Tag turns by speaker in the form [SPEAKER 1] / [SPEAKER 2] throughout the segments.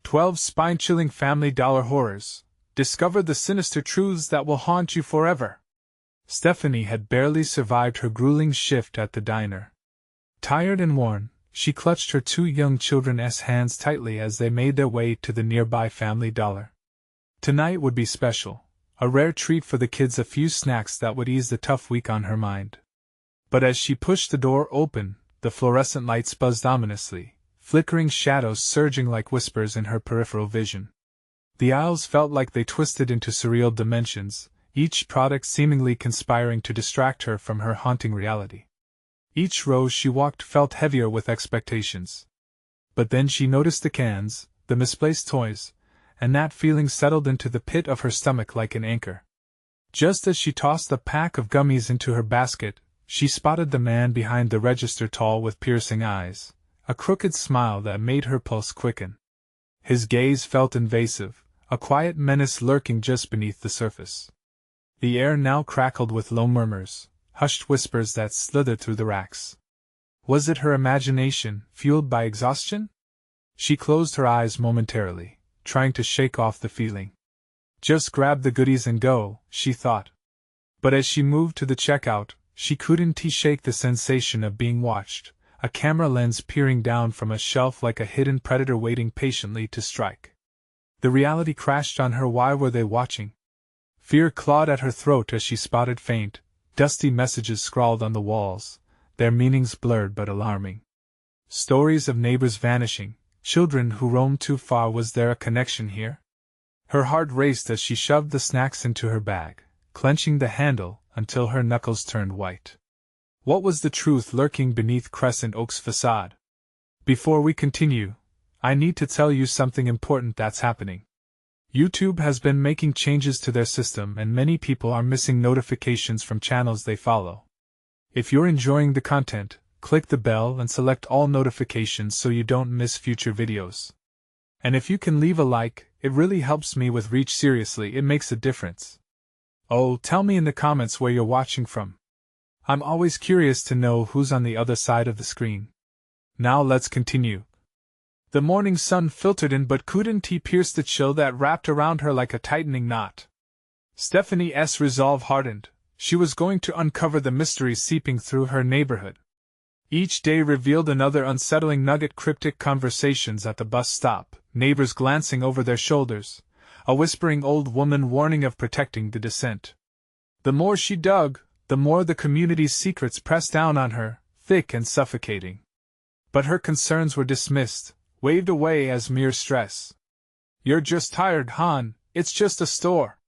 [SPEAKER 1] 12 spine-chilling family dollar horrors. Discover the sinister truths that will haunt you forever. Stephanie had barely survived her grueling shift at the diner. Tired and worn, she clutched her two young children's hands tightly as they made their way to the nearby Family Dollar. Tonight would be special, a rare treat for the kids, a few snacks that would ease the tough week on her mind. But as she pushed the door open, the fluorescent lights buzzed ominously, flickering shadows surging like whispers in her peripheral vision. The aisles felt like they twisted into surreal dimensions, each product seemingly conspiring to distract her from her haunting reality. Each row she walked felt heavier with expectations. But then she noticed the cans, the misplaced toys, and that feeling settled into the pit of her stomach like an anchor. Just as she tossed the pack of gummies into her basket, she spotted the man behind the register, tall with piercing eyes, a crooked smile that made her pulse quicken. His gaze felt invasive, a quiet menace lurking just beneath the surface. The air now crackled with low murmurs, hushed whispers that slithered through the racks. Was it her imagination, fueled by exhaustion? She closed her eyes momentarily, trying to shake off the feeling. Just grab the goodies and go, she thought. But as she moved to the checkout, she couldn't shake the sensation of being watched, a camera lens peering down from a shelf like a hidden predator waiting patiently to strike. The reality crashed on her. Why were they watching? Fear clawed at her throat as she spotted faint, dusty messages scrawled on the walls, their meanings blurred but alarming. Stories of neighbors vanishing, children who roamed too far. Was there a connection here? Her heart raced as she shoved the snacks into her bag, clenching the handle until her knuckles turned white. What was the truth lurking beneath Crescent Oak's facade? Before we continue, I need to tell you something important that's happening. YouTube has been making changes to their system and many people are missing notifications from channels they follow. If you're enjoying the content, click the bell and select all notifications so you don't miss future videos. And if you can leave a like, it really helps me with reach. Seriously, it makes a difference. Oh, tell me in the comments where you're watching from. I'm always curious to know who's on the other side of the screen. Now let's continue. The morning sun filtered in, but couldn't pierce the chill that wrapped around her like a tightening knot. Stephanie's resolve hardened. She was going to uncover the mysteries seeping through her neighborhood. Each day revealed another unsettling nugget: cryptic conversations at the bus stop, neighbors glancing over their shoulders, a whispering old woman warning of protecting the descent. The more she dug, the more the community's secrets pressed down on her, thick and suffocating. But her concerns were dismissed, waved away as mere stress. "You're just tired, hon, it's just a store,"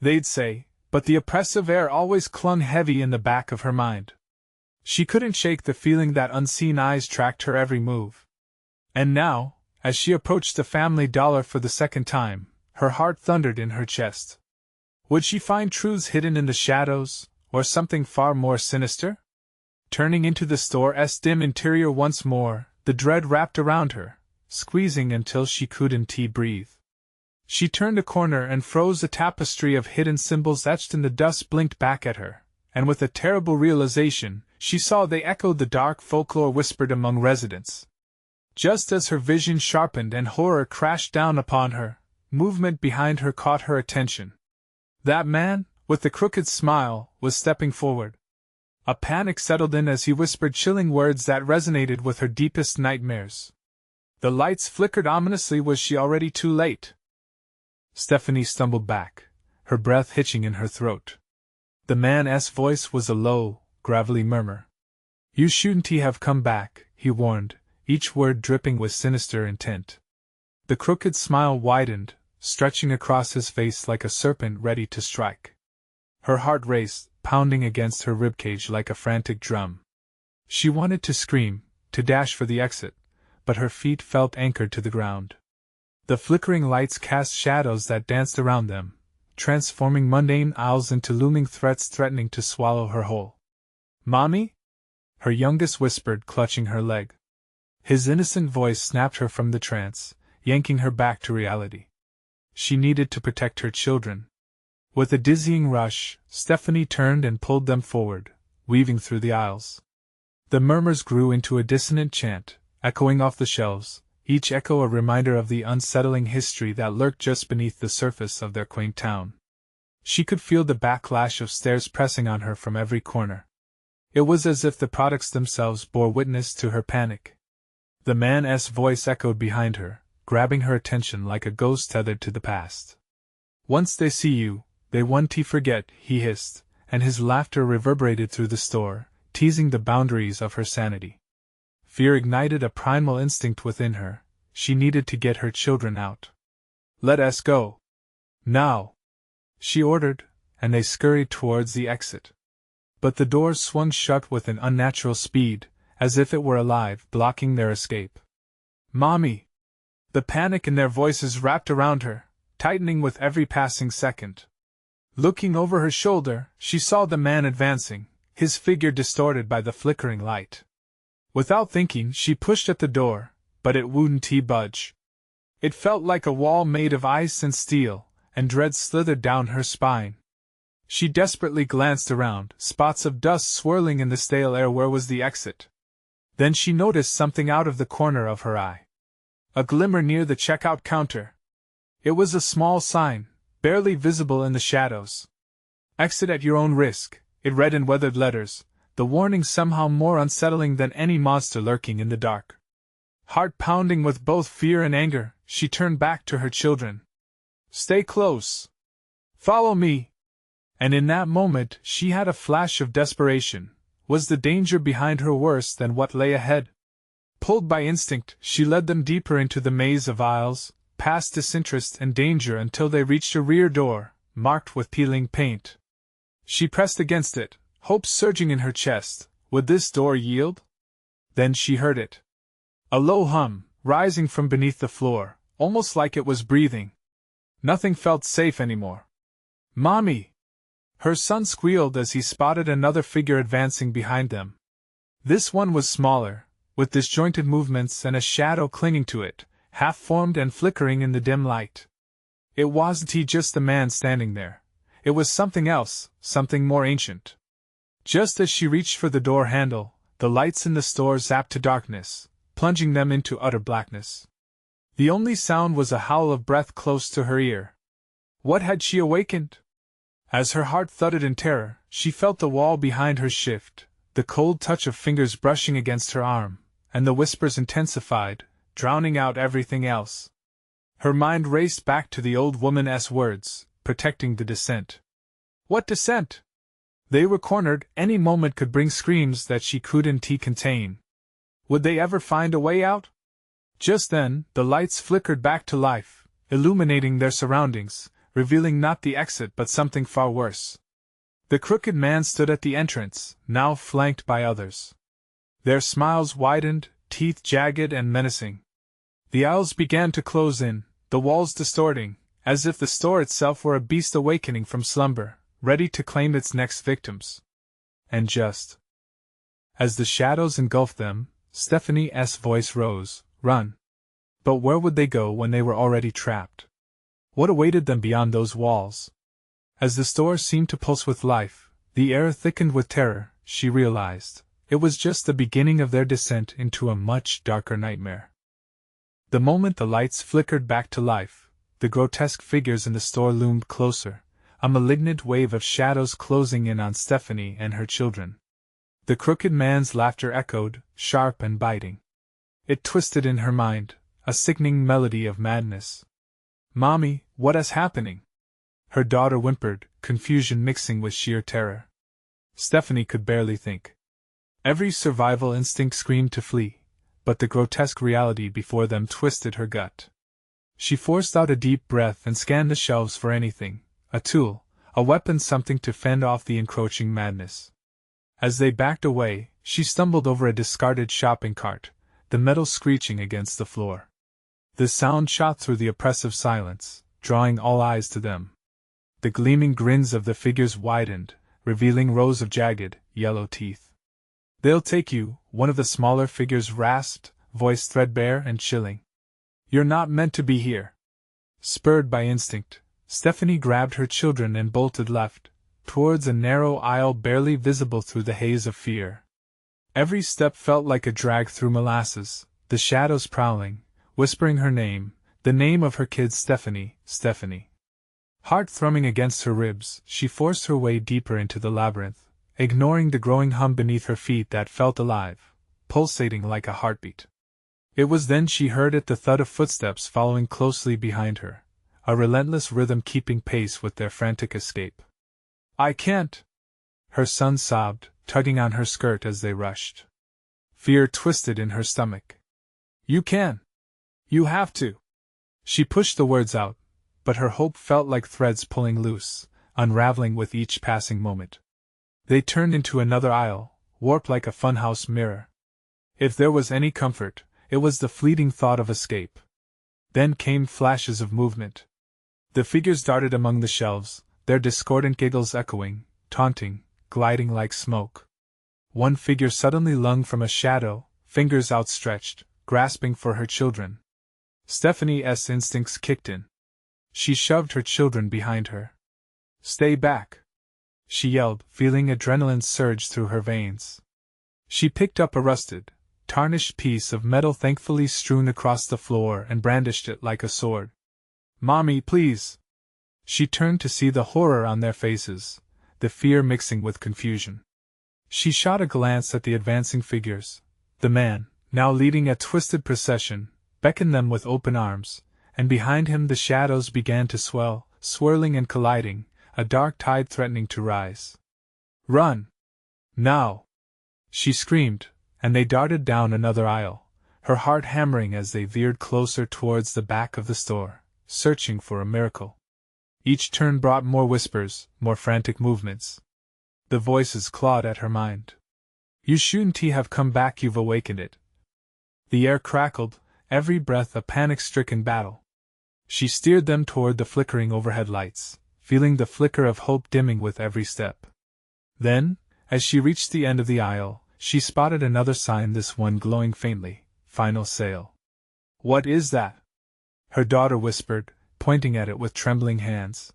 [SPEAKER 1] they'd say, but the oppressive air always clung heavy in the back of her mind. She couldn't shake the feeling that unseen eyes tracked her every move. And now, as she approached the Family Dollar for the second time, her heart thundered in her chest. Would she find truths hidden in the shadows, or something far more sinister? Turning into the store's dim interior once more, the dread wrapped around her, squeezing until she couldn't breathe. She turned a corner and froze. A tapestry of hidden symbols etched in the dust blinked back at her, and with a terrible realization, she saw they echoed the dark folklore whispered among residents. Just as her vision sharpened and horror crashed down upon her, movement behind her caught her attention. That man, with the crooked smile, was stepping forward. A panic settled in as he whispered chilling words that resonated with her deepest nightmares. The lights flickered ominously. Was she already too late? Stephanie stumbled back, her breath hitching in her throat. The man's voice was a low, gravelly murmur. "You shouldn't have come back," he warned, each word dripping with sinister intent. The crooked smile widened, stretching across his face like a serpent ready to strike. Her heart raced, pounding against her ribcage like a frantic drum. She wanted to scream, to dash for the exit, but her feet felt anchored to the ground. The flickering lights cast shadows that danced around them, transforming mundane aisles into looming threats threatening to swallow her whole. "Mommy?" her youngest whispered, clutching her leg. His innocent voice snapped her from the trance, yanking her back to reality. She needed to protect her children. With a dizzying rush, Stephanie turned and pulled them forward, weaving through the aisles. The murmurs grew into a dissonant chant, echoing off the shelves, each echo a reminder of the unsettling history that lurked just beneath the surface of their quaint town. She could feel the backlash of stares pressing on her from every corner. It was as if the products themselves bore witness to her panic. The man's voice echoed behind her, grabbing her attention like a ghost tethered to the past. "Once they see you, they won't forget," he hissed, and his laughter reverberated through the store, teasing the boundaries of her sanity. Fear ignited a primal instinct within her. She needed to get her children out. "Let us go. Now!" she ordered, and they scurried towards the exit. But the doors swung shut with an unnatural speed, as if it were alive, blocking their escape. "Mommy!" The panic in their voices wrapped around her, tightening with every passing second. Looking over her shoulder, she saw the man advancing, his figure distorted by the flickering light. Without thinking, she pushed at the door, but it wouldn't budge. It felt like a wall made of ice and steel, and dread slithered down her spine. She desperately glanced around, spots of dust swirling in the stale air. Where was the exit? Then she noticed something out of the corner of her eye. A glimmer near the checkout counter. It was a small sign, barely visible in the shadows. "Exit at your own risk," it read in weathered letters, the warning somehow more unsettling than any monster lurking in the dark. Heart pounding with both fear and anger, she turned back to her children. "Stay close. Follow me." And in that moment she had a flash of desperation. Was the danger behind her worse than what lay ahead? Pulled by instinct, she led them deeper into the maze of aisles, past disinterest and danger until they reached a rear door, marked with peeling paint. She pressed against it, hope surging in her chest. Would this door yield? Then she heard it. A low hum, rising from beneath the floor, almost like it was breathing. Nothing felt safe anymore. "Mommy!" Her son squealed as he spotted another figure advancing behind them. This one was smaller, with disjointed movements and a shadow clinging to it, half-formed and flickering in the dim light. It wasn't just a man standing there. It was something else, something more ancient. Just as she reached for the door handle, the lights in the store zapped to darkness, plunging them into utter blackness. The only sound was a howl of breath close to her ear. What had she awakened? As her heart thudded in terror, she felt the wall behind her shift, the cold touch of fingers brushing against her arm, and the whispers intensified, drowning out everything else. Her mind raced back to the old woman's words, protecting the descent. What descent? They were cornered, any moment could bring screams that she couldn't contain. Would they ever find a way out? Just then, the lights flickered back to life, illuminating their surroundings, revealing not the exit but something far worse. The crooked man stood at the entrance, now flanked by others. Their smiles widened, teeth jagged and menacing. The aisles began to close in, the walls distorting, as if the store itself were a beast awakening from slumber, ready to claim its next victims. And just as the shadows engulfed them, Stephanie's voice rose, "Run!" But where would they go when they were already trapped? What awaited them beyond those walls? As the store seemed to pulse with life, the air thickened with terror, she realized it was just the beginning of their descent into a much darker nightmare. The moment the lights flickered back to life, the grotesque figures in the store loomed closer, a malignant wave of shadows closing in on Stephanie and her children. The crooked man's laughter echoed, sharp and biting. It twisted in her mind, a sickening melody of madness. "Mommy, what is happening?" Her daughter whimpered, confusion mixing with sheer terror. Stephanie could barely think. Every survival instinct screamed to flee, but the grotesque reality before them twisted her gut. She forced out a deep breath and scanned the shelves for anything, a tool, a weapon, something to fend off the encroaching madness. As they backed away, she stumbled over a discarded shopping cart, the metal screeching against the floor. The sound shot through the oppressive silence, drawing all eyes to them. The gleaming grins of the figures widened, revealing rows of jagged, yellow teeth. "They'll take you," one of the smaller figures rasped, voice threadbare and chilling. "You're not meant to be here." Spurred by instinct, Stephanie grabbed her children and bolted left, towards a narrow aisle barely visible through the haze of fear. Every step felt like a drag through molasses, the shadows prowling, whispering her name, the name of her kid Stephanie, Stephanie. Heart thrumming against her ribs, she forced her way deeper into the labyrinth, ignoring the growing hum beneath her feet that felt alive, pulsating like a heartbeat. It was then she heard it, the thud of footsteps following closely behind her, a relentless rhythm keeping pace with their frantic escape. "I can't!" her son sobbed, tugging on her skirt as they rushed. Fear twisted in her stomach. "You can! You have to!" She pushed the words out, but her hope felt like threads pulling loose, unraveling with each passing moment. They turned into another aisle, warped like a funhouse mirror. If there was any comfort, it was the fleeting thought of escape. Then came flashes of movement. The figures darted among the shelves, their discordant giggles echoing, taunting, gliding like smoke. One figure suddenly lunged from a shadow, fingers outstretched, grasping for her children. Stephanie's instincts kicked in. She shoved her children behind her. "Stay back!" she yelled, feeling adrenaline surge through her veins. She picked up a rusted, tarnished piece of metal thankfully strewn across the floor and brandished it like a sword. "Mommy, please!" She turned to see the horror on their faces, the fear mixing with confusion. She shot a glance at the advancing figures. The man, now leading a twisted procession, beckoned them with open arms, and behind him the shadows began to swell, swirling and colliding, a dark tide threatening to rise. "Run! Now!" she screamed, and they darted down another aisle, her heart hammering as they veered closer towards the back of the store, searching for a miracle. Each turn brought more whispers, more frantic movements. The voices clawed at her mind. "You shouldn't have come back, you've awakened it." The air crackled, every breath a panic-stricken battle. She steered them toward the flickering overhead lights, feeling the flicker of hope dimming with every step. Then, as she reached the end of the aisle, she spotted another sign, this one glowing faintly, "Final Sale." "What is that?" her daughter whispered, pointing at it with trembling hands.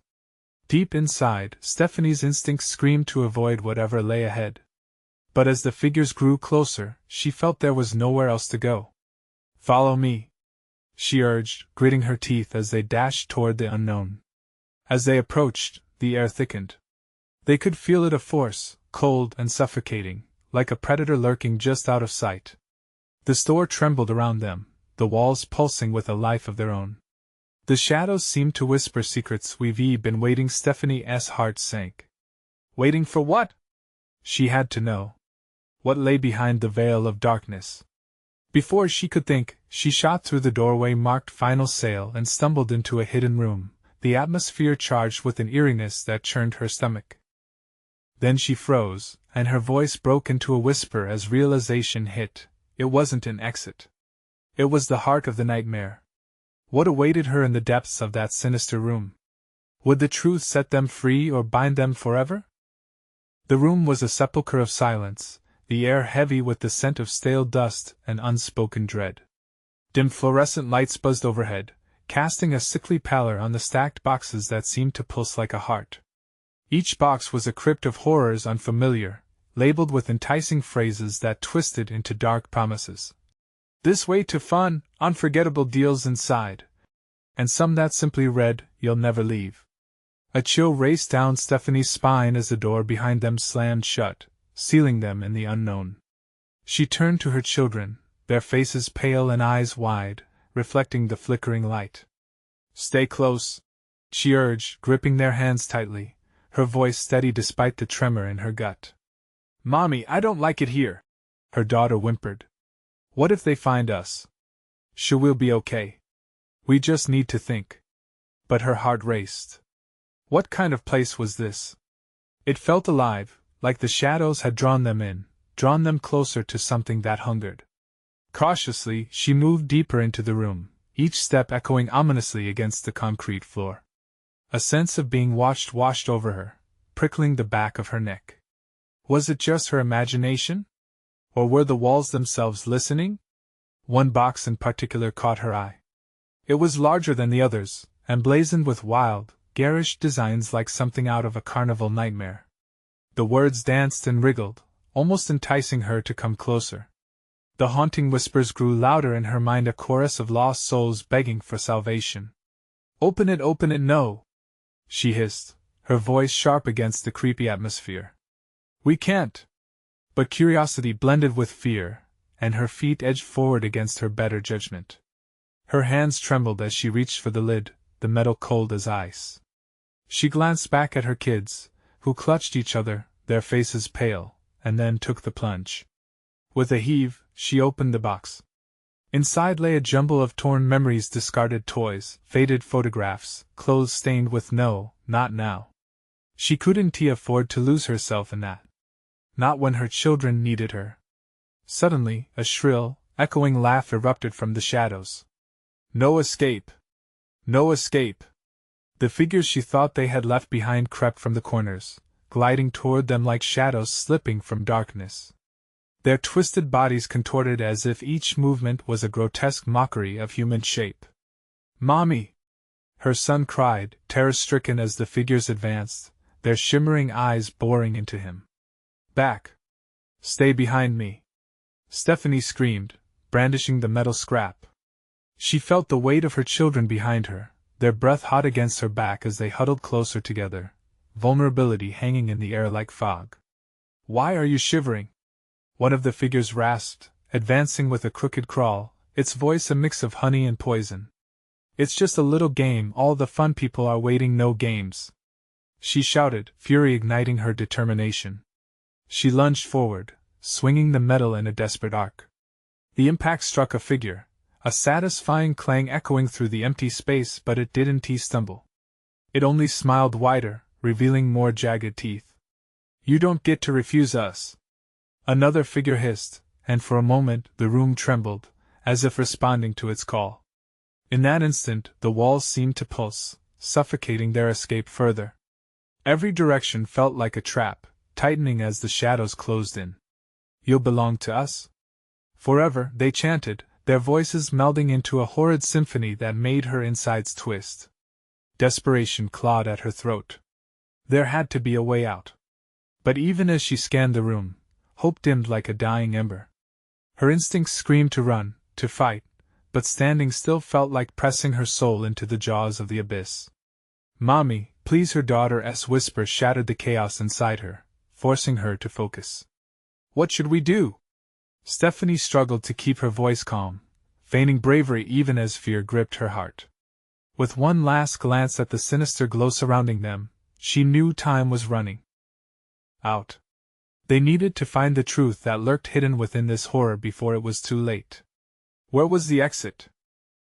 [SPEAKER 1] Deep inside, Stephanie's instincts screamed to avoid whatever lay ahead. But as the figures grew closer, she felt there was nowhere else to go. "Follow me," she urged, gritting her teeth as they dashed toward the unknown. As they approached, the air thickened. They could feel it, a force, cold and suffocating, like a predator lurking just out of sight. The store trembled around them, the walls pulsing with a life of their own. The shadows seemed to whisper secrets. "We've been waiting." Stephanie's heart sank. Waiting for what? She had to know. What lay behind the veil of darkness? Before she could think, she shot through the doorway marked "Final Sale" and stumbled into a hidden room, the atmosphere charged with an eeriness that churned her stomach. Then she froze, and her voice broke into a whisper as realization hit. It wasn't an exit. It was the heart of the nightmare. What awaited her in the depths of that sinister room? Would the truth set them free or bind them forever? The room was a sepulchre of silence, the air heavy with the scent of stale dust and unspoken dread. Dim fluorescent lights buzzed overhead, casting a sickly pallor on the stacked boxes that seemed to pulse like a heart. Each box was a crypt of horrors unfamiliar, labeled with enticing phrases that twisted into dark promises. "This way to fun, unforgettable deals inside." And some that simply read, "You'll never leave." A chill raced down Stephanie's spine as the door behind them slammed shut, sealing them in the unknown. She turned to her children, their faces pale and eyes wide, reflecting the flickering light. "Stay close," she urged, gripping their hands tightly, her voice steady despite the tremor in her gut. "Mommy, I don't like it here," her daughter whimpered. "What if they find us? Sure, we'll be okay. We just need to think." But her heart raced. What kind of place was this? It felt alive, like the shadows had drawn them in, drawn them closer to something that hungered. Cautiously, she moved deeper into the room, each step echoing ominously against the concrete floor. A sense of being watched washed over her, prickling the back of her neck. Was it just her imagination? Or were the walls themselves listening? One box in particular caught her eye. It was larger than the others, emblazoned with wild, garish designs like something out of a carnival nightmare. The words danced and wriggled, almost enticing her to come closer. The haunting whispers grew louder in her mind, a chorus of lost souls begging for salvation. Open it, no! She hissed, her voice sharp against the creepy atmosphere. We can't! But curiosity blended with fear, and her feet edged forward against her better judgment. Her hands trembled as she reached for the lid, the metal cold as ice. She glanced back at her kids, who clutched each other, their faces pale, and then took the plunge. With a heave, she opened the box. Inside lay a jumble of torn memories, discarded toys, faded photographs, clothes stained with no, not now. She couldn't afford to lose herself in that. Not when her children needed her. Suddenly, a shrill, echoing laugh erupted from the shadows. No escape! No escape! The figures she thought they had left behind crept from the corners, gliding toward them like shadows slipping from darkness. Their twisted bodies contorted as if each movement was a grotesque mockery of human shape. Mommy! Her son cried, terror-stricken as the figures advanced, their shimmering eyes boring into him. Back! Stay behind me! Stephanie screamed, brandishing the metal scrap. She felt the weight of her children behind her, their breath hot against her back as they huddled closer together, vulnerability hanging in the air like fog. Why are you shivering? One of the figures rasped, advancing with a crooked crawl, its voice a mix of honey and poison. It's just a little game, all the fun people are waiting, no games. She shouted, fury igniting her determination. She lunged forward, swinging the metal in a desperate arc. The impact struck a figure, a satisfying clang echoing through the empty space, but it didn't stumble. It only smiled wider, revealing more jagged teeth. You don't get to refuse us. Another figure hissed, and for a moment the room trembled, as if responding to its call. In that instant, the walls seemed to pulse, suffocating their escape further. Every direction felt like a trap, tightening as the shadows closed in. You'll belong to us? Forever, they chanted, their voices melding into a horrid symphony that made her insides twist. Desperation clawed at her throat. There had to be a way out. But even as she scanned the room, hope dimmed like a dying ember. Her instincts screamed to run, to fight, but standing still felt like pressing her soul into the jaws of the abyss. Mommy, please, her daughter's whisper shattered the chaos inside her, forcing her to focus. What should we do? Stephanie struggled to keep her voice calm, feigning bravery even as fear gripped her heart. With one last glance at the sinister glow surrounding them, she knew time was running out. They needed to find the truth that lurked hidden within this horror before it was too late. Where was the exit?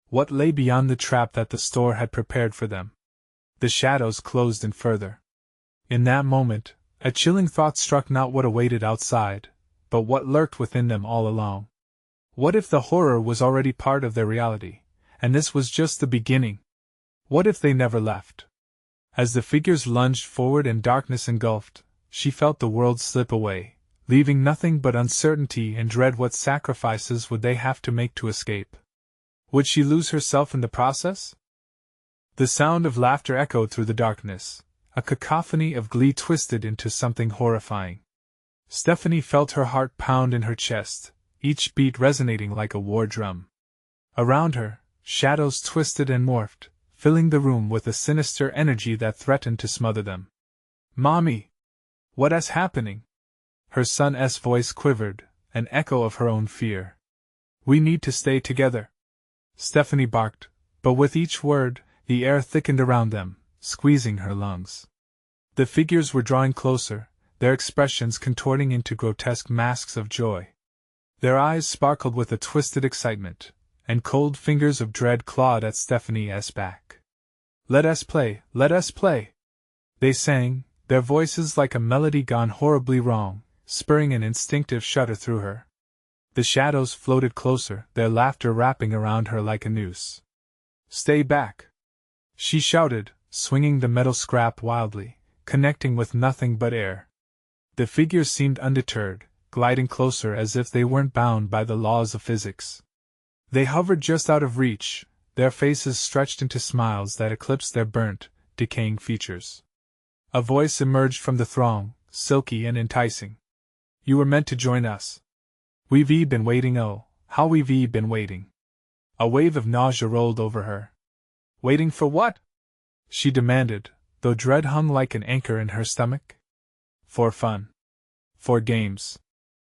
[SPEAKER 1] What lay beyond the trap that the store had prepared for them? The shadows closed in further. In that moment, a chilling thought struck, not what awaited outside, but what lurked within them all along. What if the horror was already part of their reality, and this was just the beginning? What if they never left? As the figures lunged forward and darkness engulfed, she felt the world slip away, leaving nothing but uncertainty and dread. What sacrifices would they have to make to escape? Would she lose herself in the process? The sound of laughter echoed through the darkness, a cacophony of glee twisted into something horrifying. Stephanie felt her heart pound in her chest, each beat resonating like a war drum. Around her, shadows twisted and morphed, filling the room with a sinister energy that threatened to smother them. Mommy! What's happening? Her son's voice quivered, an echo of her own fear. We need to stay together, Stephanie barked, but with each word, the air thickened around them, squeezing her lungs. The figures were drawing closer, their expressions contorting into grotesque masks of joy. Their eyes sparkled with a twisted excitement, and cold fingers of dread clawed at Stephanie's back. Let us play, let us play! They sang, their voices like a melody gone horribly wrong, spurring an instinctive shudder through her. The shadows floated closer, their laughter wrapping around her like a noose. Stay back! She shouted, swinging the metal scrap wildly, connecting with nothing but air. The figures seemed undeterred, gliding closer as if they weren't bound by the laws of physics. They hovered just out of reach, their faces stretched into smiles that eclipsed their burnt, decaying features. A voice emerged from the throng, silky and enticing. You were meant to join us. We've been waiting, oh, how we've been waiting. A wave of nausea rolled over her. Waiting for what? She demanded, though dread hung like an anchor in her stomach. For fun. For games.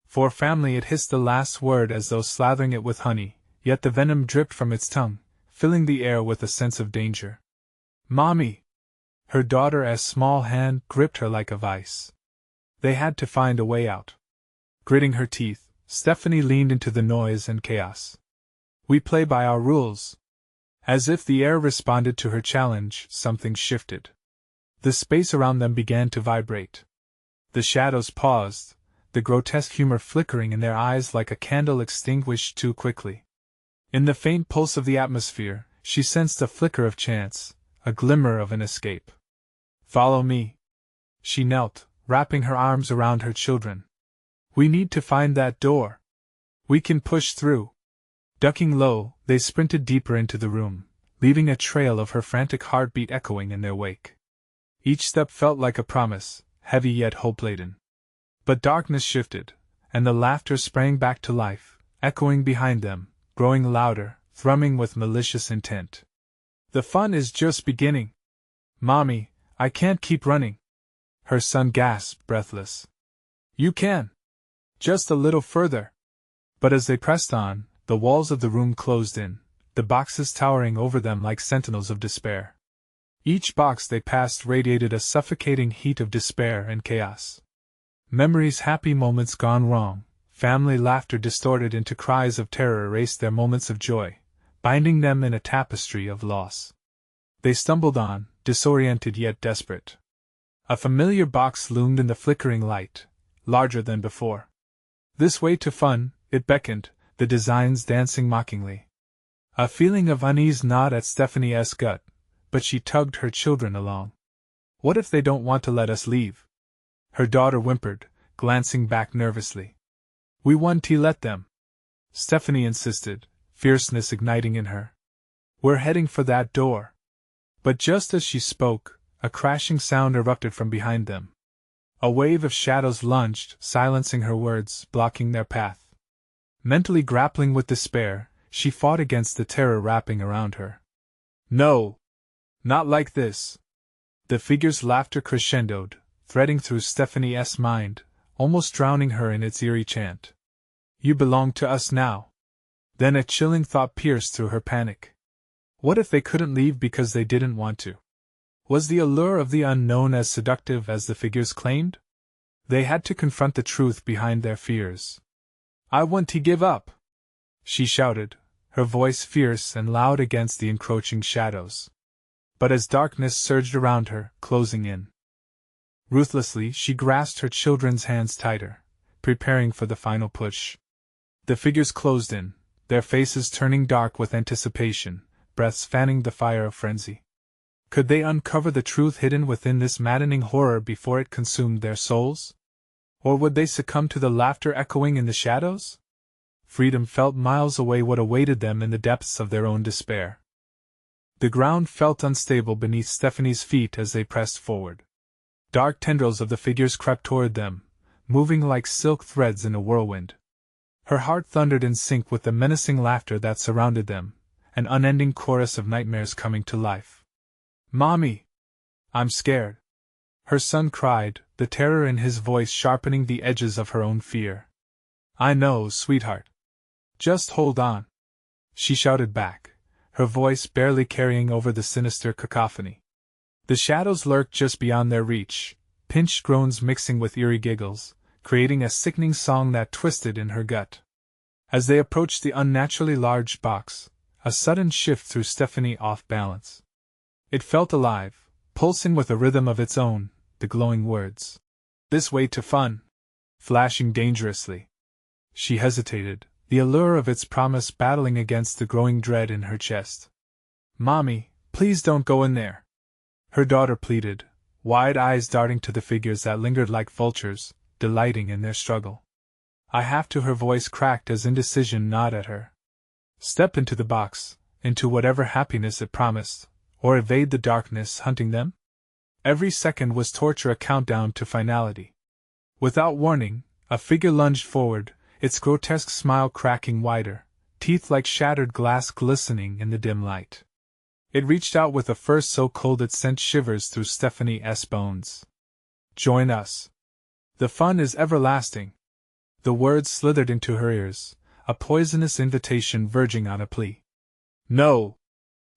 [SPEAKER 1] For family. It hissed the last word as though slathering it with honey, yet the venom dripped from its tongue, filling the air with a sense of danger. Mommy! Her daughter's small hand gripped her like a vice. They had to find a way out. Gritting her teeth, Stephanie leaned into the noise and chaos. We play by our rules. As if the air responded to her challenge, something shifted. The space around them began to vibrate. The shadows paused, the grotesque humor flickering in their eyes like a candle extinguished too quickly. In the faint pulse of the atmosphere, she sensed a flicker of chance, a glimmer of an escape. Follow me. She knelt, wrapping her arms around her children. We need to find that door. We can push through. Ducking low, they sprinted deeper into the room, leaving a trail of her frantic heartbeat echoing in their wake. Each step felt like a promise, heavy yet hope-laden. But darkness shifted, and the laughter sprang back to life, echoing behind them, growing louder, thrumming with malicious intent. The fun is just beginning. Mommy, I can't keep running. Her son gasped, breathless. You can. Just a little further. But as they pressed on, the walls of the room closed in, the boxes towering over them like sentinels of despair. Each box they passed radiated a suffocating heat of despair and chaos. Memories, happy moments gone wrong, family laughter distorted into cries of terror erased their moments of joy, binding them in a tapestry of loss. They stumbled on, disoriented yet desperate. A familiar box loomed in the flickering light, larger than before. This way to fun, it beckoned, the designs dancing mockingly. A feeling of unease gnawed at Stephanie's gut, but she tugged her children along. What if they don't want to let us leave? Her daughter whimpered, glancing back nervously. We want to let them. Stephanie insisted, fierceness igniting in her. We're heading for that door. But just as she spoke, a crashing sound erupted from behind them. A wave of shadows lunged, silencing her words, blocking their path. Mentally grappling with despair, she fought against the terror wrapping around her. No! Not like this! The figure's laughter crescendoed, threading through Stephanie's mind, almost drowning her in its eerie chant. You belong to us now. Then a chilling thought pierced through her panic. What if they couldn't leave because they didn't want to? Was the allure of the unknown as seductive as the figures claimed? They had to confront the truth behind their fears. I want to give up! She shouted, her voice fierce and loud against the encroaching shadows. But as darkness surged around her, closing in, ruthlessly she grasped her children's hands tighter, preparing for the final push. The figures closed in, their faces turning dark with anticipation, breaths fanning the fire of frenzy. Could they uncover the truth hidden within this maddening horror before it consumed their souls? Or would they succumb to the laughter echoing in the shadows? Freedom felt miles away what awaited them in the depths of their own despair. The ground felt unstable beneath Stephanie's feet as they pressed forward. Dark tendrils of the figures crept toward them, moving like silk threads in a whirlwind. Her heart thundered in sync with the menacing laughter that surrounded them, an unending chorus of nightmares coming to life. Mommy! I'm scared! Her son cried, the terror in his voice sharpening the edges of her own fear. I know, sweetheart. Just hold on, she shouted back, her voice barely carrying over the sinister cacophony. The shadows lurked just beyond their reach, pinched groans mixing with eerie giggles, creating a sickening song that twisted in her gut. As they approached the unnaturally large box, a sudden shift threw Stephanie off balance. It felt alive, pulsing with a rhythm of its own, the glowing words. This way to fun! Flashing dangerously. She hesitated, the allure of its promise battling against the growing dread in her chest. Mommy, please don't go in there! Her daughter pleaded, wide eyes darting to the figures that lingered like vultures, delighting in their struggle. I have to. Her voice cracked as indecision gnawed at her. Step into the box, into whatever happiness it promised, or evade the darkness hunting them? Every second was torture, a countdown to finality. Without warning, a figure lunged forward, its grotesque smile cracking wider, teeth like shattered glass glistening in the dim light. It reached out with a fur so cold it sent shivers through Stephanie's bones. "Join us. The fun is everlasting." The words slithered into her ears, a poisonous invitation verging on a plea. "No!"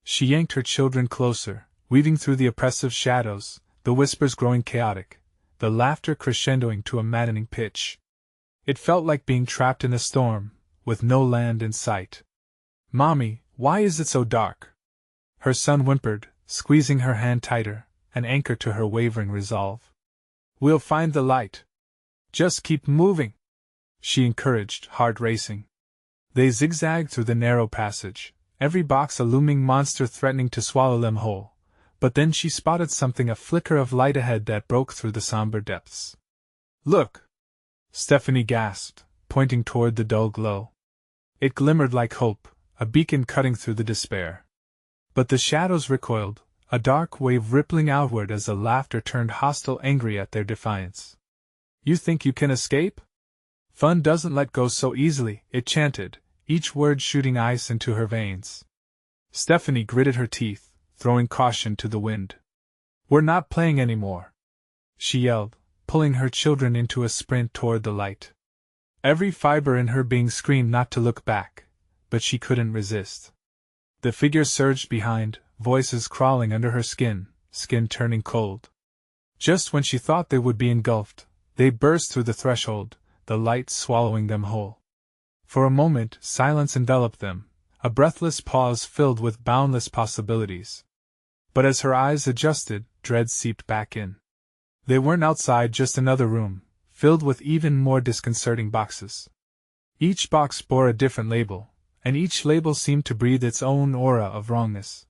[SPEAKER 1] She yanked her children closer, weaving through the oppressive shadows, the whispers growing chaotic, the laughter crescendoing to a maddening pitch. It felt like being trapped in a storm, with no land in sight. "Mommy, why is it so dark?" Her son whimpered, squeezing her hand tighter, an anchor to her wavering resolve. "We'll find the light. Just keep moving," she encouraged, heart racing. They zigzagged through the narrow passage, every box a looming monster threatening to swallow them whole, but then she spotted something, a flicker of light ahead that broke through the somber depths. "Look!" Stephanie gasped, pointing toward the dull glow. It glimmered like hope, a beacon cutting through the despair. But the shadows recoiled, a dark wave rippling outward as the laughter turned hostile, angry at their defiance. "You think you can escape? Fun doesn't let go so easily," it chanted, each word shooting ice into her veins. Stephanie gritted her teeth, throwing caution to the wind. "We're not playing anymore," she yelled, pulling her children into a sprint toward the light. Every fiber in her being screamed not to look back, but she couldn't resist. The figure surged behind, voices crawling under her skin turning cold. Just when she thought they would be engulfed, they burst through the threshold, the light swallowing them whole. For a moment, silence enveloped them, a breathless pause filled with boundless possibilities. But as her eyes adjusted, dread seeped back in. They weren't outside, just another room, filled with even more disconcerting boxes. Each box bore a different label, and each label seemed to breathe its own aura of wrongness.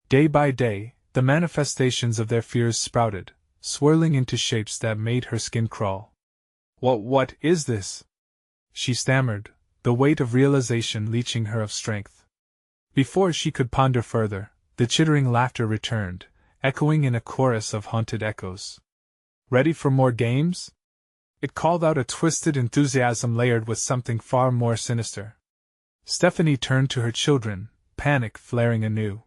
[SPEAKER 1] Day by day, the manifestations of their fears sprouted, swirling into shapes that made her skin crawl. What is this?" she stammered, the weight of realization leeching her of strength. Before she could ponder further, the chittering laughter returned, echoing in a chorus of haunted echoes. "Ready for more games?" it called out, a twisted enthusiasm layered with something far more sinister. Stephanie turned to her children, panic flaring anew.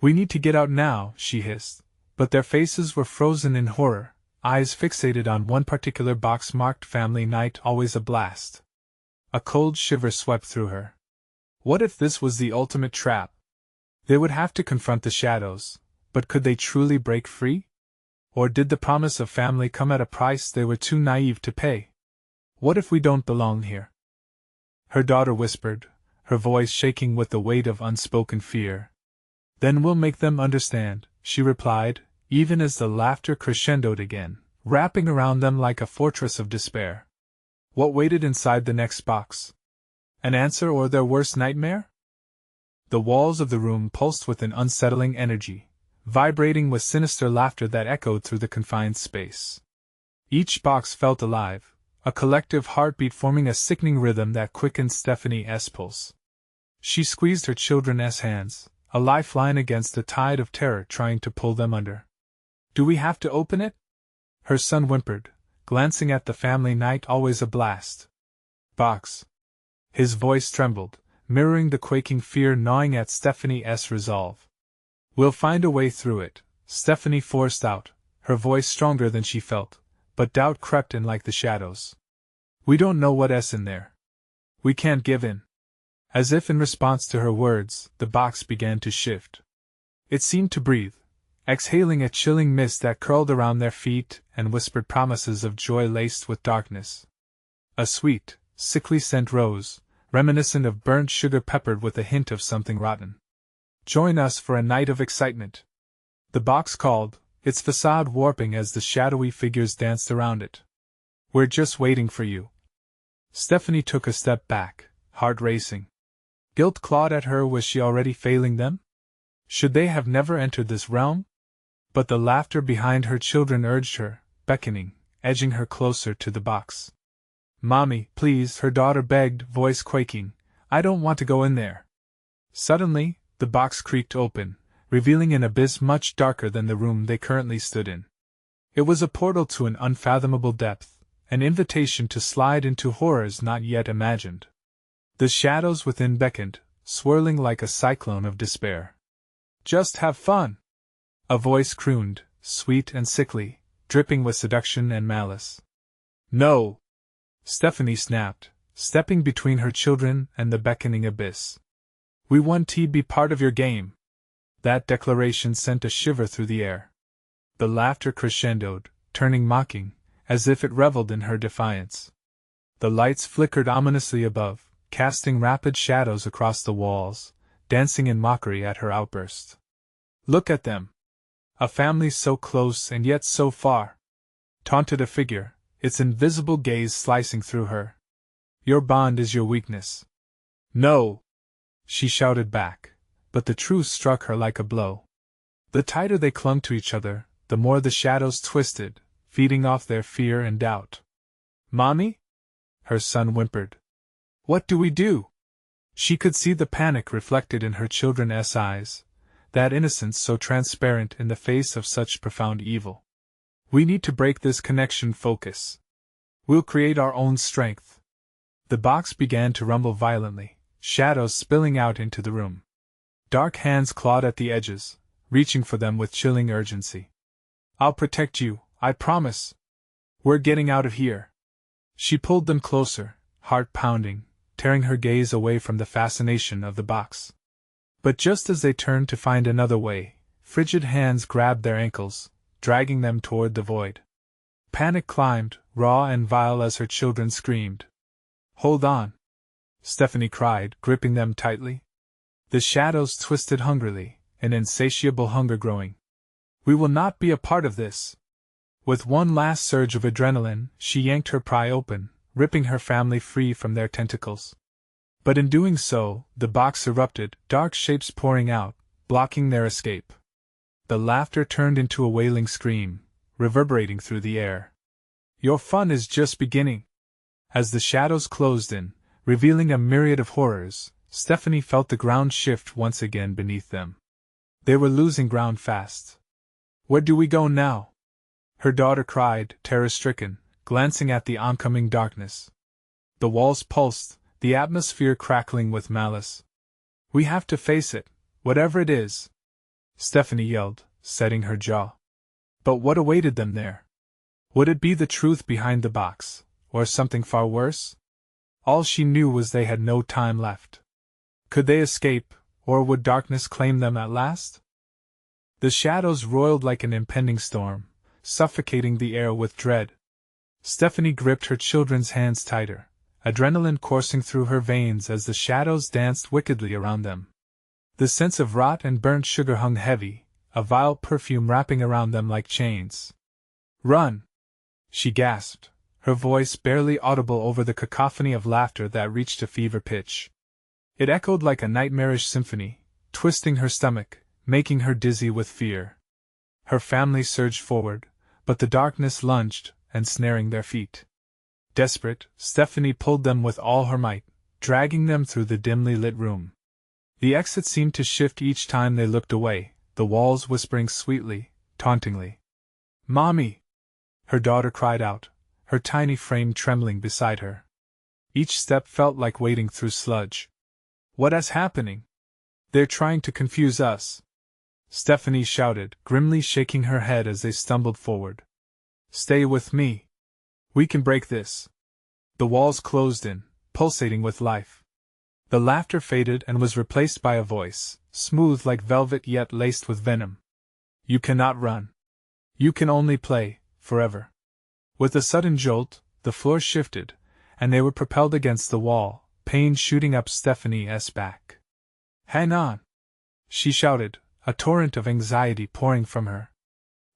[SPEAKER 1] "We need to get out now," she hissed, but their faces were frozen in horror, eyes fixated on one particular box marked Family Night Always a Blast. A cold shiver swept through her. What if this was the ultimate trap? They would have to confront the shadows, but could they truly break free? Or did the promise of family come at a price they were too naive to pay? "What if we don't belong here?" her daughter whispered, her voice shaking with the weight of unspoken fear. "Then we'll make them understand," she replied, even as the laughter crescendoed again, wrapping around them like a fortress of despair. What waited inside the next box? An answer or their worst nightmare? The walls of the room pulsed with an unsettling energy, vibrating with sinister laughter that echoed through the confined space. Each box felt alive, a collective heartbeat forming a sickening rhythm that quickened Stephanie's pulse. She squeezed her children's hands, a lifeline against the tide of terror trying to pull them under. "Do we have to open it?" her son whimpered, glancing at the Family Night Always a Blast box. His voice trembled, mirroring the quaking fear gnawing at Stephanie's resolve. "We'll find a way through it," Stephanie forced out, her voice stronger than she felt, but doubt crept in like the shadows. "We don't know what's in there. We can't give in." As if in response to her words, the box began to shift. It seemed to breathe, exhaling a chilling mist that curled around their feet and whispered promises of joy laced with darkness. A sweet, sickly scent rose, reminiscent of burnt sugar peppered with a hint of something rotten. "Join us for a night of excitement," the box called, its facade warping as the shadowy figures danced around it. "We're just waiting for you." Stephanie took a step back, heart racing. Guilt clawed at her. Was she already failing them? Should they have never entered this realm? But the laughter behind her children urged her, beckoning, edging her closer to the box. "Mommy, please," her daughter begged, voice quaking. "I don't want to go in there." Suddenly, the box creaked open, revealing an abyss much darker than the room they currently stood in. It was a portal to an unfathomable depth, an invitation to slide into horrors not yet imagined. The shadows within beckoned, swirling like a cyclone of despair. "Just have fun," a voice crooned, sweet and sickly, dripping with seduction and malice. "No!" Stephanie snapped, stepping between her children and the beckoning abyss. "We want to be part of your game." That declaration sent a shiver through the air. The laughter crescendoed, turning mocking, as if it reveled in her defiance. The lights flickered ominously above, casting rapid shadows across the walls, dancing in mockery at her outburst. "Look at them! A family so close and yet so far!" taunted a figure, its invisible gaze slicing through her. "Your bond is your weakness." "No!" she shouted back, but the truth struck her like a blow. The tighter they clung to each other, the more the shadows twisted, feeding off their fear and doubt. "Mommy?" her son whimpered. "What do we do?" She could see the panic reflected in her children's eyes, that innocence so transparent in the face of such profound evil. "We need to break this connection focus. We'll create our own strength." The box began to rumble violently, shadows spilling out into the room. Dark hands clawed at the edges, reaching for them with chilling urgency. "I'll protect you, I promise. We're getting out of here." She pulled them closer, heart pounding, tearing her gaze away from the fascination of the box. But just as they turned to find another way, frigid hands grabbed their ankles, dragging them toward the void. Panic climbed, raw and vile as her children screamed. "Hold on!" Stephanie cried, gripping them tightly. The shadows twisted hungrily, an insatiable hunger growing. "We will not be a part of this!" With one last surge of adrenaline, she yanked her pry open, ripping her family free from their tentacles. But in doing so, the box erupted, dark shapes pouring out, blocking their escape. The laughter turned into a wailing scream, reverberating through the air. "Your fun is just beginning." As the shadows closed in, revealing a myriad of horrors, Stephanie felt the ground shift once again beneath them. They were losing ground fast. "Where do we go now?" her daughter cried, terror-stricken, glancing at the oncoming darkness. The walls pulsed, the atmosphere crackling with malice. "We have to face it, whatever it is," Stephanie yelled, setting her jaw. But what awaited them there? Would it be the truth behind the box, or something far worse? All she knew was they had no time left. Could they escape, or would darkness claim them at last? The shadows roiled like an impending storm, suffocating the air with dread. Stephanie gripped her children's hands tighter, adrenaline coursing through her veins as the shadows danced wickedly around them. The sense of rot and burnt sugar hung heavy, a vile perfume wrapping around them like chains. "Run!" she gasped, her voice barely audible over the cacophony of laughter that reached a fever pitch. It echoed like a nightmarish symphony, twisting her stomach, making her dizzy with fear. Her family surged forward, but the darkness lunged, ensnaring their feet. Desperate, Stephanie pulled them with all her might, dragging them through the dimly lit room. The exit seemed to shift each time they looked away, the walls whispering sweetly, tauntingly. "Mommy!" her daughter cried out, her tiny frame trembling beside her. Each step felt like wading through sludge. "What is happening?" "They're trying to confuse us," Stephanie shouted, grimly shaking her head as they stumbled forward. "Stay with me. We can break this." The walls closed in, pulsating with life. The laughter faded and was replaced by a voice, smooth like velvet yet laced with venom. "You cannot run. You can only play, forever." With a sudden jolt, the floor shifted, and they were propelled against the wall, pain shooting up Stephanie's back. "Hang on!" she shouted, a torrent of anxiety pouring from her.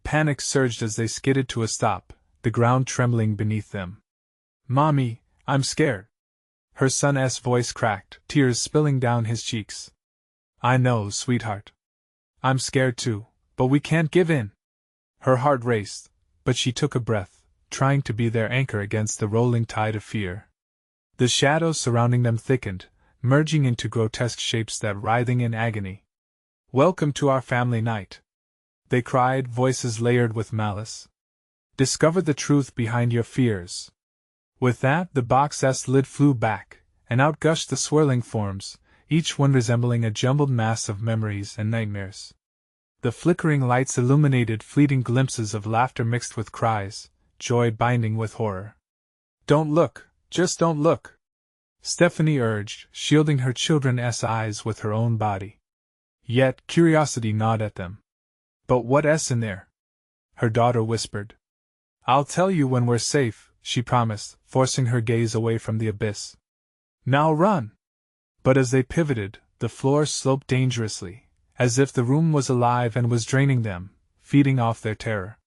[SPEAKER 1] Panic surged as they skidded to a stop, the ground trembling beneath them. "Mommy, I'm scared." Her son's voice cracked, tears spilling down his cheeks. "I know, sweetheart. I'm scared too, but we can't give in." Her heart raced, but she took a breath, trying to be their anchor against the rolling tide of fear. The shadows surrounding them thickened, merging into grotesque shapes that writhing in agony. "Welcome to our family night," they cried, voices layered with malice. "Discover the truth behind your fears, With that, the box's lid flew back, and out gushed the swirling forms, each one resembling a jumbled mass of memories and nightmares. The flickering lights illuminated fleeting glimpses of laughter mixed with cries, joy binding with horror. "Don't look, just don't look," Stephanie urged, shielding her children's eyes with her own body. Yet curiosity gnawed at them. "But what's in there?" her daughter whispered. "I'll tell you when we're safe," she promised, forcing her gaze away from the abyss. "Now run!" But as they pivoted, the floor sloped dangerously, as if the room was alive and was draining them, feeding off their terror.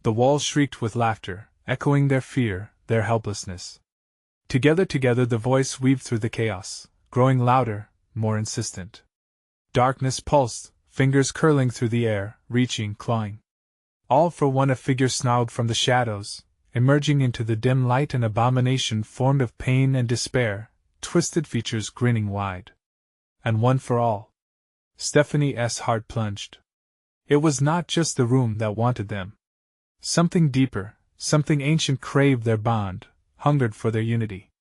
[SPEAKER 1] The walls shrieked with laughter, echoing their fear, their helplessness. Together, the voice weaved through the chaos, growing louder, more insistent. Darkness pulsed, fingers curling through the air, reaching, clawing. All for one, a figure snarled from the shadows, emerging into the dim light, an abomination formed of pain and despair, twisted features grinning wide. And one for all. Stephanie's heart plunged. It was not just the room that wanted them. Something deeper, something ancient craved their bond, hungered for their unity.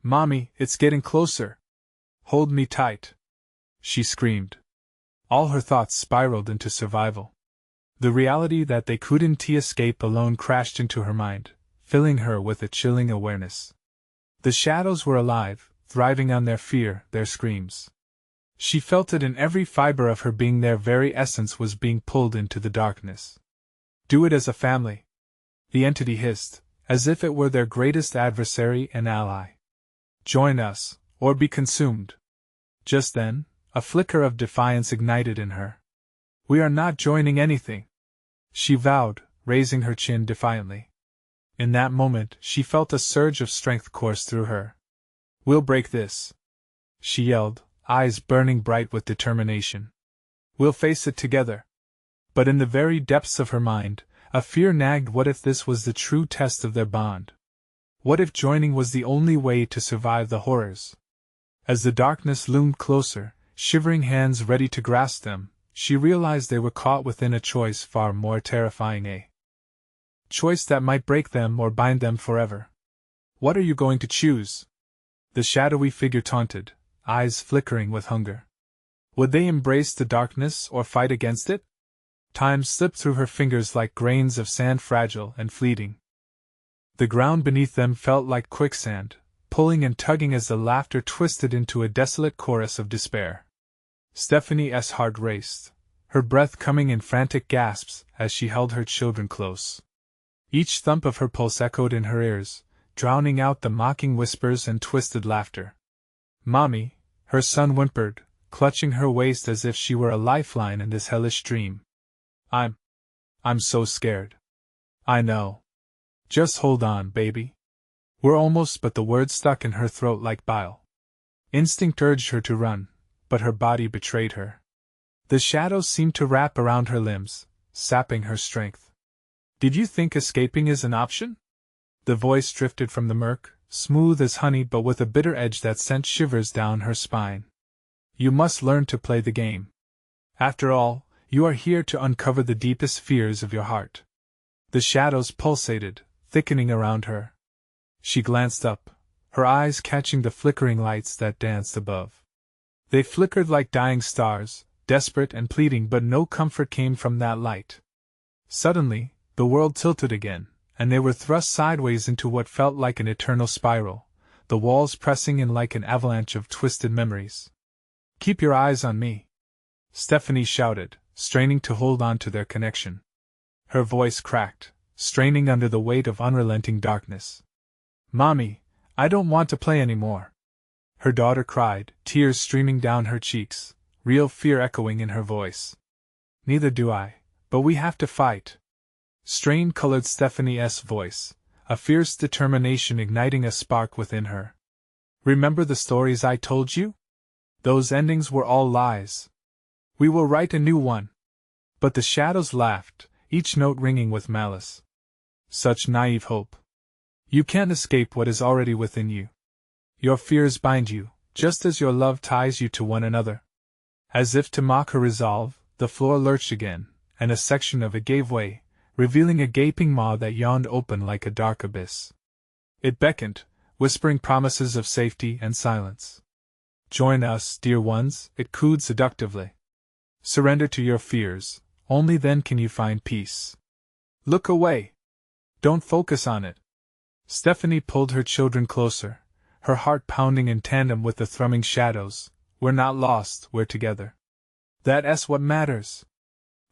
[SPEAKER 1] "Mommy, it's getting closer. Hold me tight," she screamed. All her thoughts spiraled into survival. The reality that they couldn't escape alone crashed into her mind, filling her with a chilling awareness. The shadows were alive, thriving on their fear, their screams. She felt it in every fiber of her being. Their very essence was being pulled into the darkness. "Do it as a family," the entity hissed, as if it were their greatest adversary and ally. "Join us, or be consumed." Just then, a flicker of defiance ignited in her. "We are not joining anything," she vowed, raising her chin defiantly. In that moment, she felt a surge of strength course through her. "We'll break this," she yelled, eyes burning bright with determination. "We'll face it together." But in the very depths of her mind, a fear nagged. What if this was the true test of their bond? What if joining was the only way to survive the horrors? As the darkness loomed closer, shivering hands ready to grasp them, she realized they were caught within a choice far more terrifying, a choice that might break them or bind them forever. "What are you going to choose?" the shadowy figure taunted, eyes flickering with hunger. Would they embrace the darkness or fight against it? Time slipped through her fingers like grains of sand, fragile and fleeting. The ground beneath them felt like quicksand, pulling and tugging as the laughter twisted into a desolate chorus of despair. Stephanie's heart raced, her breath coming in frantic gasps as she held her children close. Each thump of her pulse echoed in her ears, drowning out the mocking whispers and twisted laughter. "Mommy," her son whimpered, clutching her waist as if she were a lifeline in this hellish dream. I'm so scared." "I know. Just hold on, baby. We're almost," but the words stuck in her throat like bile. Instinct urged her to run, but her body betrayed her. The shadows seemed to wrap around her limbs, sapping her strength. "Did you think escaping is an option?" The voice drifted from the murk, smooth as honey but with a bitter edge that sent shivers down her spine. "You must learn to play the game. After all, you are here to uncover the deepest fears of your heart." The shadows pulsated, thickening around her. She glanced up, her eyes catching the flickering lights that danced above. They flickered like dying stars, desperate and pleading, but no comfort came from that light. Suddenly, the world tilted again, and they were thrust sideways into what felt like an eternal spiral, the walls pressing in like an avalanche of twisted memories. "Keep your eyes on me," Stephanie shouted, straining to hold on to their connection. Her voice cracked, straining under the weight of unrelenting darkness. "Mommy, I don't want to play anymore," her daughter cried, tears streaming down her cheeks, real fear echoing in her voice. "Neither do I, but we have to fight." Strain-colored Stephanie's voice, a fierce determination igniting a spark within her. "Remember the stories I told you? Those endings were all lies. We will write a new one." But the shadows laughed, each note ringing with malice. "Such naive hope. You can't escape what is already within you. Your fears bind you, just as your love ties you to one another." As if to mock her resolve, the floor lurched again, and a section of it gave way, revealing a gaping maw that yawned open like a dark abyss. It beckoned, whispering promises of safety and silence. Join us, dear ones, it cooed seductively. Surrender to your fears, only then can you find peace. Look away. Don't focus on it. Stephanie pulled her children closer, her heart pounding in tandem with the thrumming shadows. We're not lost, we're together. That's what matters.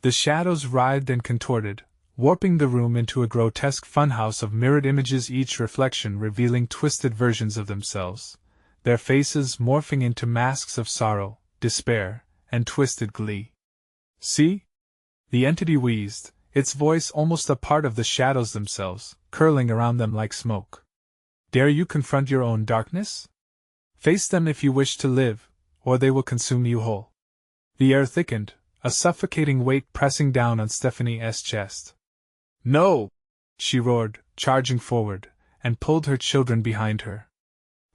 [SPEAKER 1] The shadows writhed and contorted, warping the room into a grotesque funhouse of mirrored images, each reflection revealing twisted versions of themselves, their faces morphing into masks of sorrow, despair, and twisted glee. See? The entity wheezed, its voice almost a part of the shadows themselves, curling around them like smoke. Dare you confront your own darkness? Face them if you wish to live, or they will consume you whole. The air thickened, a suffocating weight pressing down on Stephanie's chest. No! She roared, charging forward, and pulled her children behind her.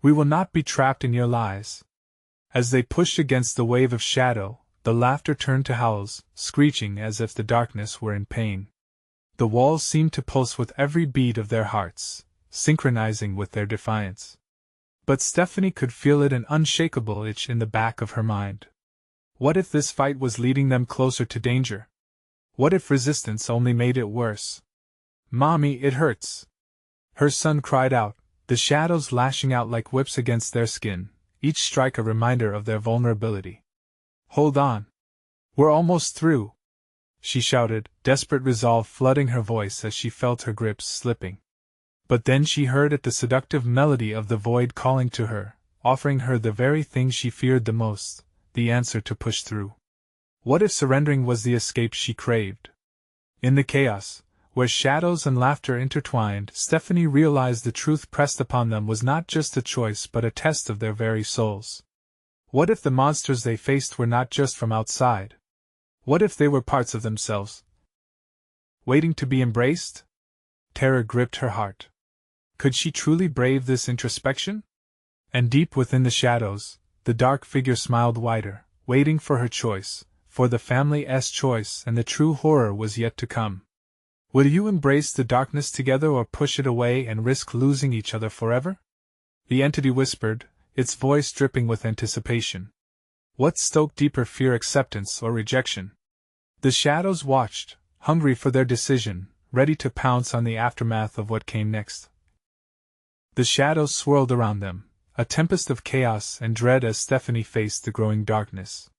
[SPEAKER 1] We will not be trapped in your lies. As they pushed against the wave of shadow, the laughter turned to howls, screeching as if the darkness were in pain. The walls seemed to pulse with every beat of their hearts, synchronizing with their defiance. But Stephanie could feel it, an unshakable itch in the back of her mind. What if this fight was leading them closer to danger? What if resistance only made it worse? Mommy, it hurts. Her son cried out, the shadows lashing out like whips against their skin, each strike a reminder of their vulnerability. Hold on. We're almost through, she shouted, desperate resolve flooding her voice as she felt her grips slipping. But then she heard it, the seductive melody of the void calling to her, offering her the very thing she feared the most, the answer to push through. What if surrendering was the escape she craved? In the chaos, where shadows and laughter intertwined, Stephanie realized the truth pressed upon them was not just a choice but a test of their very souls. What if the monsters they faced were not just from outside? What if they were parts of themselves, waiting to be embraced? Terror gripped her heart. Could she truly brave this introspection? And deep within the shadows, the dark figure smiled wider, waiting for her choice, for the family's choice, and the true horror was yet to come. Will you embrace the darkness together or push it away and risk losing each other forever? The entity whispered, its voice dripping with anticipation. What stoked deeper fear, acceptance or rejection? The shadows watched, hungry for their decision, ready to pounce on the aftermath of what came next. The shadows swirled around them, a tempest of chaos and dread as Stephanie faced the growing darkness.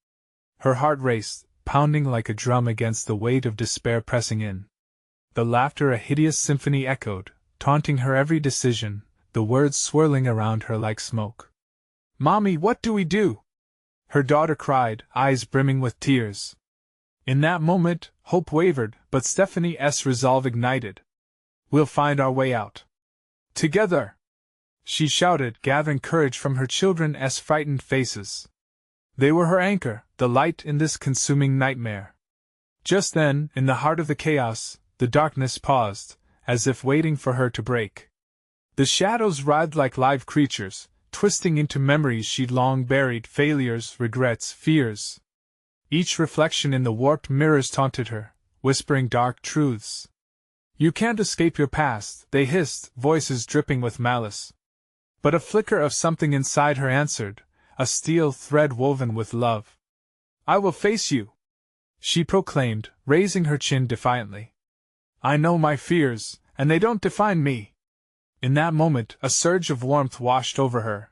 [SPEAKER 1] Her heart raced, pounding like a drum against the weight of despair pressing in. The laughter a hideous symphony echoed, taunting her every decision, the words swirling around her like smoke. Mommy, what do we do? Her daughter cried, eyes brimming with tears. In that moment, hope wavered, but Stephanie's resolve ignited. We'll find our way out. Together! She shouted, gathering courage from her children's frightened faces. They were her anchor, the light in this consuming nightmare. Just then, in the heart of the chaos, the darkness paused, as if waiting for her to break. The shadows writhed like live creatures, twisting into memories she'd long buried, failures, regrets, fears. Each reflection in the warped mirrors taunted her, whispering dark truths. You can't escape your past, they hissed, voices dripping with malice. But a flicker of something inside her answered, a steel thread woven with love. I will face you, she proclaimed, raising her chin defiantly. I know my fears, and they don't define me. In that moment, a surge of warmth washed over her.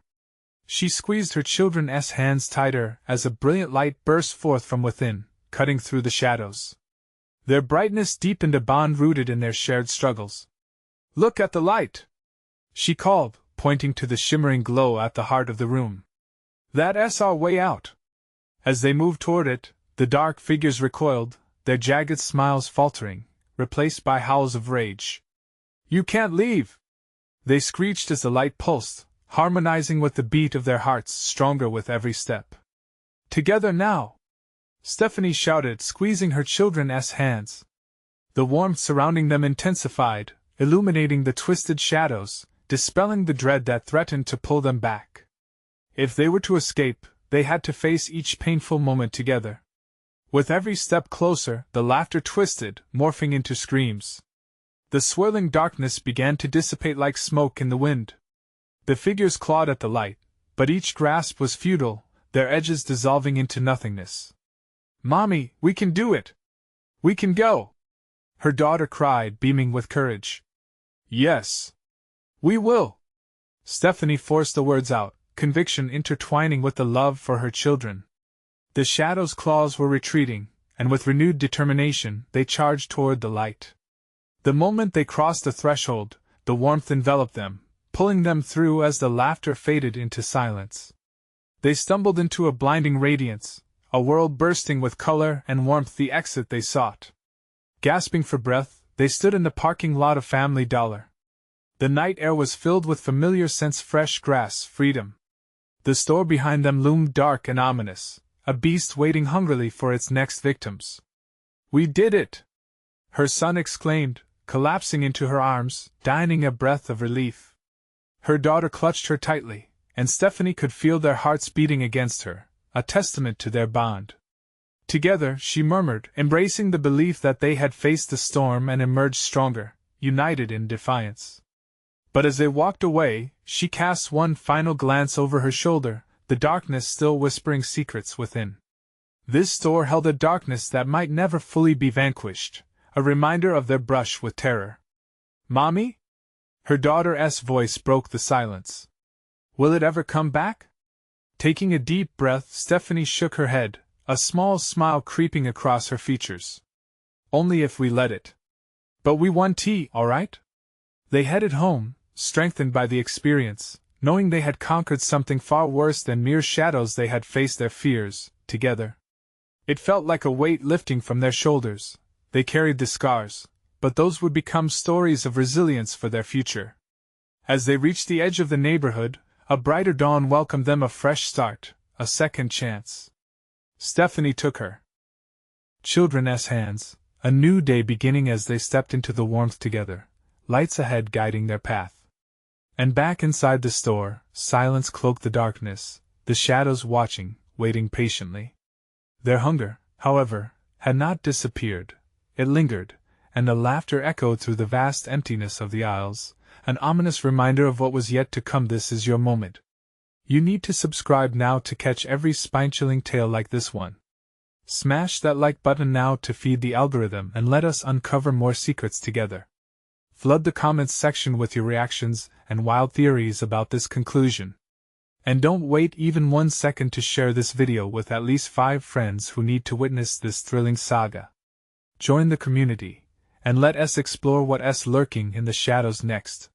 [SPEAKER 1] She squeezed her children's hands tighter as a brilliant light burst forth from within, cutting through the shadows. Their brightness deepened a bond rooted in their shared struggles. Look at the light! She called, pointing to the shimmering glow at the heart of the room. That's our way out. As they moved toward it, the dark figures recoiled, their jagged smiles faltering, replaced by howls of rage. You can't leave! They screeched as the light pulsed, harmonizing with the beat of their hearts, stronger with every step. Together now! Stephanie shouted, squeezing her children's hands. The warmth surrounding them intensified, illuminating the twisted shadows, dispelling the dread that threatened to pull them back. If they were to escape, they had to face each painful moment together. With every step closer, the laughter twisted, morphing into screams. The swirling darkness began to dissipate like smoke in the wind. The figures clawed at the light, but each grasp was futile, their edges dissolving into nothingness. "Mommy, we can do it! We can go!" her daughter cried, beaming with courage. "Yes. We will!" Stephanie forced the words out, conviction intertwining with the love for her children. The shadow's claws were retreating, and with renewed determination they charged toward the light. The moment they crossed the threshold, the warmth enveloped them, pulling them through as the laughter faded into silence. They stumbled into a blinding radiance, a world bursting with color and warmth, the exit they sought. Gasping for breath, they stood in the parking lot of Family Dollar. The night air was filled with familiar scents: fresh grass, freedom. The store behind them loomed dark and ominous, a beast waiting hungrily for its next victims. "We did it!" her son exclaimed, collapsing into her arms, dying a breath of relief. Her daughter clutched her tightly, and Stephanie could feel their hearts beating against her, a testament to their bond. Together, she murmured, embracing the belief that they had faced the storm and emerged stronger, united in defiance. But as they walked away, she cast one final glance over her shoulder, the darkness still whispering secrets within. This store held a darkness that might never fully be vanquished, a reminder of their brush with terror. "Mommy?" Her daughter's voice broke the silence. "Will it ever come back?" Taking a deep breath, Stephanie shook her head, a small smile creeping across her features. "Only if we let it. But we won tea, all right?" They headed home, strengthened by the experience, knowing they had conquered something far worse than mere shadows. They had faced their fears, together. It felt like a weight lifting from their shoulders. They carried the scars, but those would become stories of resilience for their future. As they reached the edge of the neighborhood, a brighter dawn welcomed them, a fresh start, a second chance. Stephanie took her children's hands, a new day beginning as they stepped into the warmth together, lights ahead guiding their path. And back inside the store, silence cloaked the darkness, the shadows watching, waiting patiently. Their hunger, however, had not disappeared. It lingered, and the laughter echoed through the vast emptiness of the aisles, an ominous reminder of what was yet to come. This is your moment. You need to subscribe now to catch every spine-chilling tale like this one. Smash that like button now to feed the algorithm and let us uncover more secrets together. Flood the comments section with your reactions and wild theories about this conclusion. And don't wait even 1 second to share this video with at least 5 friends who need to witness this thrilling saga. Join the community, and let us explore what's lurking in the shadows next.